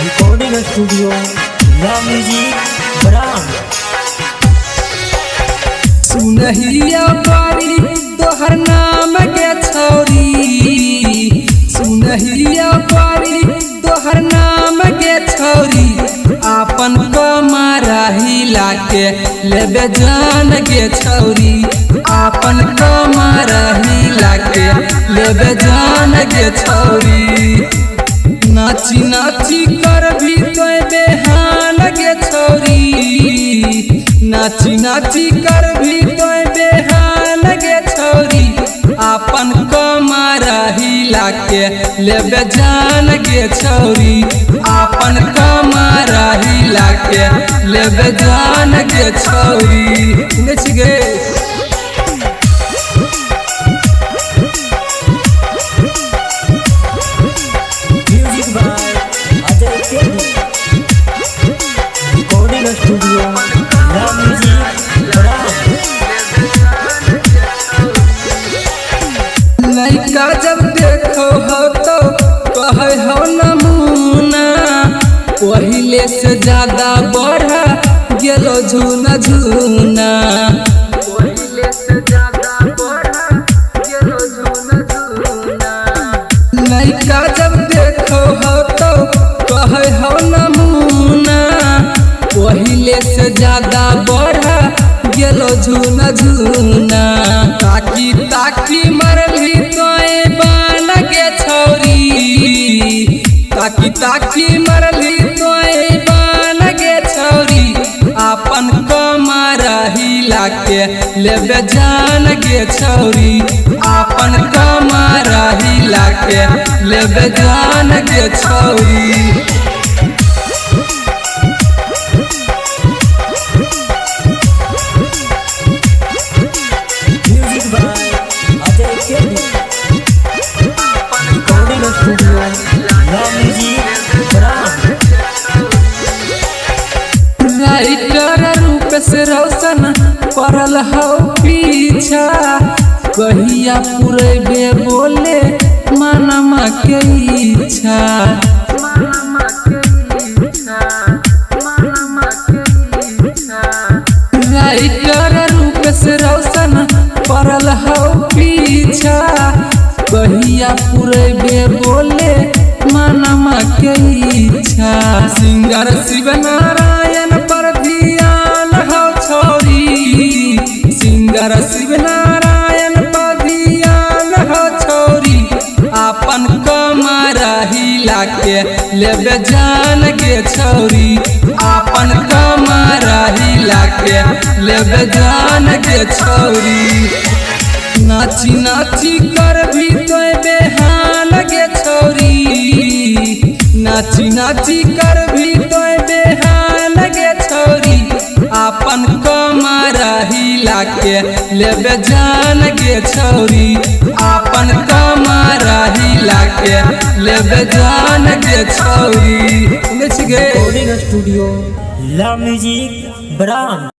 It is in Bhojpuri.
रिकॉर्डिंग स्टूडियो ला म्यूजिक ब्रांड। सुनहिया बारी तोहर नाम के छौरी, सुनहिया बारी तोहर नाम के छौरी, आपन कमरा हिला के लेबे जान के छौरी, आपन कमरा हिला के लेबे जान के छौरी। नाची नाची कर भी तो बेहान के छौरी, नाची नाची कर भी तो बेहान के छौरी, आपन कमरा हिला के लेबे जान के छौरी, आपन कमरा हिला के लेबे जान के छौरी। गे रिकॉर्डिंग स्टूडियो ला म्यूजिक ब्रांड। लइका जब देखो हो तो कहे हो नमूना, पहिले से ज्यादा बढ़ा गेलो झूना झूना, पहिले से ज्यादा बढ़ा गेलो झूना झूना। लइका जब देखो हो तो कहे हो नमूना, पहिले से ज्यादा बढ़ा गेलो झूना झूना। ताकी ताकी मरली तोए बान के छौरी, ताकी ताकी मरली तोए बान के छौरी, आपन कमरा हिला के लेबे जान के छौरी, आपन कमरा हिला के लेबे जान के छौरी। रिकॉर्डिंग स्टूडियो ला म्यूजिक ब्रांड। राइटर रूप से रोशन पड़ल हो पीछा, कहिया पुरेबे बोले मानमा के इच्छा, राइटर रूप से रोशन पड़ल हो पीछा, कहिया पुरेबे बोले मानमा के इच्छा। सिंगर शिव नारायण पर ध्यान हो छौरी, सिंगर शिव नारायण पर ध्यान हो छौरी, आपन कमरा हिला के लेबे जान के छौरी, आपन कमरा हिला के लेबे जान के छौरी। नाची नाची कर भी तो बेहान के छौरी, नाची नाची कर भी तो बेहान के छौरी, आपन कमरा हिला के लेबे जान के छौरी, आपन कमरा हिला के लेबे जान के छौरी। रिकॉर्डिंग स्टूडियो ला म्यूजिक ब्रांड।